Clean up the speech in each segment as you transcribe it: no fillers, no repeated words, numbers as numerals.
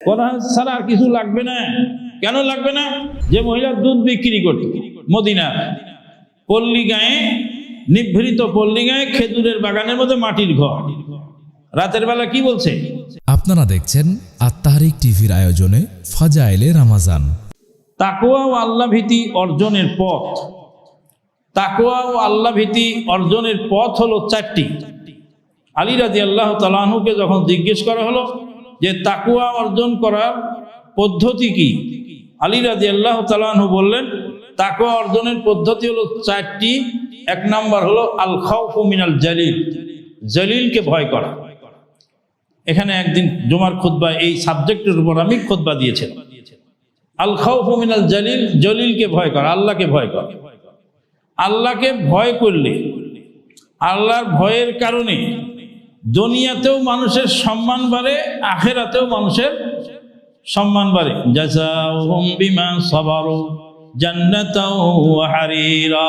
কোরআন ছাড়া আর কিছু লাগবে না। কেন লাগবে না? যে মহিলা দুধ বিক্রি করত মদিনা পল্লী গায়ে, নিভৃত পল্লী গায়ে, খেজুরের বাগানের মধ্যে মাটির ঘর, রাতের বেলা কি বলছে? আপনারা দেখছেন আত-তাহরিক টিভির আয়োজনে ফাজাইলে রমাজান। তাকওয়া ও আল্লাহ ভীতি অর্জনের পথ। তাকওয়া ও আল্লাহ ভীতি অর্জনের পথ হলো চারটি। আলী রাদিয়াল্লাহু তাআলা আনহুকে যখন জিজ্ঞেস করা হলো যে তাকওয়া অর্জন করার পদ্ধতি কি, আলী রাদিয়াল্লাহু তাআলা আনহু বললেন তাকওয়া অর্জনের পদ্ধতি হলো চারটি। এক নাম্বার হলো আল খাউফু মিনাল জালিল, জলিলকে ভয় করা। এখানে একদিন জুমার খুতবায় এই সাবজেক্টের উপর আমি খুতবা দিয়েছিলাম। আল খাউফু মিনাল জালিল, জলিলকে ভয় করা, আল্লাহকে ভয় করা। আল্লাহকে ভয় করলে, আল্লাহর ভয়ের কারণে দুনিয়াতেও মানুষের সম্মান বাড়ে, আখিরাতেও মানুষের সম্মান বাড়ে। জাযাউহুম বিমা সাবারু জান্নাতাও ওয়া হারিরা,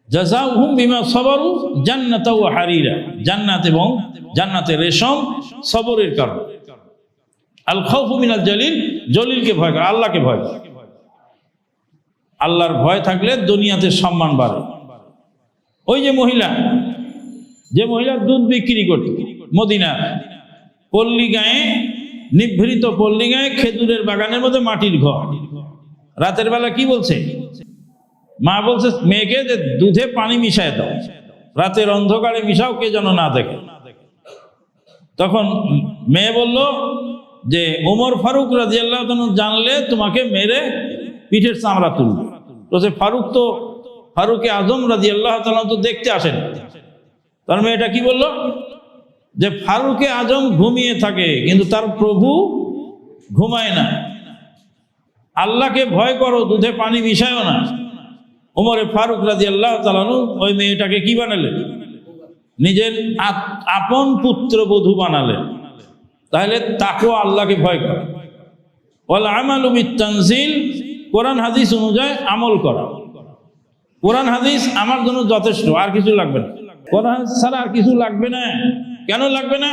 জাযাউহুম বিমা সাবারু জান্নাতাও ওয়া হারিরা, জান্নাত এবং জান্নাতের রেশম সবরের কারণে। আল খাউফু মিনাল জালিল, জলিলকে ভয় করা, আল্লাহকে ভয় করা। আল্লাহর ভয় থাকলে দুনিয়াতে সম্মান বাড়ে। ওই যে মহিলা দুধ বিক্রি করত মদিনা পল্লী গায়ে, নিভৃত পল্লী গায়ে, খেজুরের বাগানের মধ্যে মাটির ঘর, রাতের বেলা কি বলছে? মা বলছে মেয়েকে যে দুধে পানি মিশায় দাও, রাতের অন্ধকারে মিশাও, কে যেন না দেখে। তখন মেয়ে বলল যে ওমর ফারুক রাদিয়াল্লাহু তাআলা জানলে তোমাকে মেরে পিঠের চামড়া তুলবে। তো সে ফারুকে আজম রাদিয়াল্লাহু তাআলা তো দেখতে আসেন। তার মেয়েটা কি বলল যে ফারুকে আজম ঘুমিয়ে থাকে কিন্তু তার প্রভু ঘুমায় না। আল্লাহকে ভয় করো, দুধে পানি মিশায়ও না। ওমরে ফারুক রাদিয়াল্লাহু তাআলা ওই মেয়েটাকে কি বানালেন? নিজের আপন পুত্রবধূ বানালেন। তাহলে তাকওয়া আল্লাহকে ভয় করা। ওয়াল আমালু বিত-তানজিল, কোরআন হাদিস অনুযায়ী আমল করা। কোরআন হাদিস আমার জন্য যথেষ্ট, আর কিছু লাগবে না। কোরআন ছাড়া আর কিছু লাগবে না। কেন লাগবে না?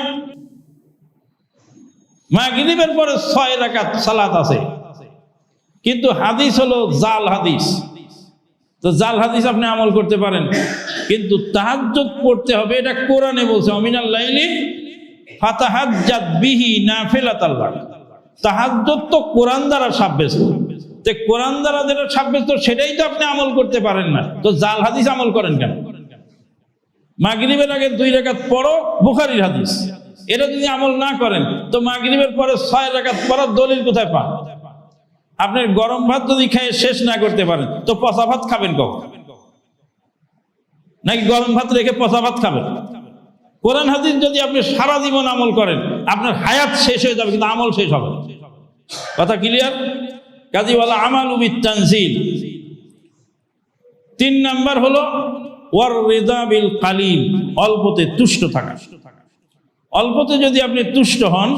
মাগরিবের পরে 6 রাকাত সালাত আছে, কিন্তু হাদিস হলো জাল হাদিস। তো জাল হাদিস আপনি আমল করতে পারেন, কিন্তু তাহাজ্জুদ পড়তে হবে, এটা কোরআনে বলছে মিনাল লাইলি ফাতাহাজ্জাদ বিহি নাফিলাতাল লাক। তাহাজ্জুদ তো কোরআন দ্বারা সাব্যস্ত, তো কোরআন দ্বারা যেটা সাব্যস্ত সেটাই তো আপনি আমল করতে পারেন না, তো জাল হাদিস আমল করেন কেন? মাগরিবের আগে 2 রাকাত পড়ো, বুখারীর হাদিস। এটা যদি আমল না করেন তো মাগরিবের পরে 6 রাকাত পড়ার দলিল কোথায় পান? আপনার গরম ভাত যদি খেয়ে শেষ না করতে পারেন তো পচা ভাত খাবেন কখন? নাকি গরম ভাত রেখে পচা ভাত খাবেন? কোরআন হাদিস যদি আপনি সারা জীবন আমল করেন, আপনার হায়াত শেষ হয়ে যাবে কিন্তু আমল শেষ হবে। কথা ক্লিয়ার? কাজী ওয়ালা আমালু বিত-তানজিল। 3 নাম্বার হলো ওয়ার রিদা বিল কালিল, অল্পতে তুষ্ট থাকা। অল্পতে যদি আপনি তুষ্ট হন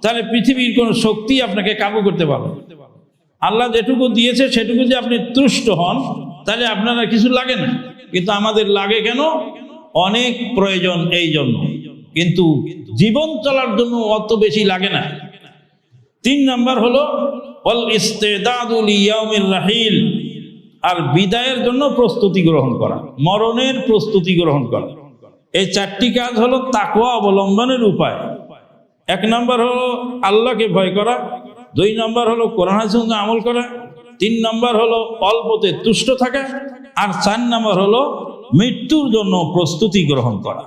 তাহলে পৃথিবীর কোন শক্তি আপনাকে কাবু করতে পারবে। আল্লাহ যেটুকু দিয়েছে সেটুকু যে আপনি তুষ্ট হন তাহলে আপনার আর কিছু লাগে না, কিন্তু আমাদের লাগে কেন? অনেক প্রয়োজন এই জন্য, কিন্তু জীবন চলার জন্য অত বেশি লাগে না। 3 নাম্বার হলো ওয়াল ইস্তিদাদু লিয়াউমির রাহিল, আর বিদায়ের জন্য প্রস্তুতি গ্রহণ করা, মরণের প্রস্তুতি গ্রহণ করা। এই 4টি কাজ হলো তাকওয়া অবলম্বনের উপায়। 1 নাম্বার হলো আল্লাহকে ভয় করা, 2 নাম্বার হলো কোরআন হাদিসের সঙ্গে আমল করা, 3 নাম্বার হলো অল্পতে তুষ্ট থাকা, আর 4 নাম্বার হলো মৃত্যুর জন্য প্রস্তুতি গ্রহণ করা।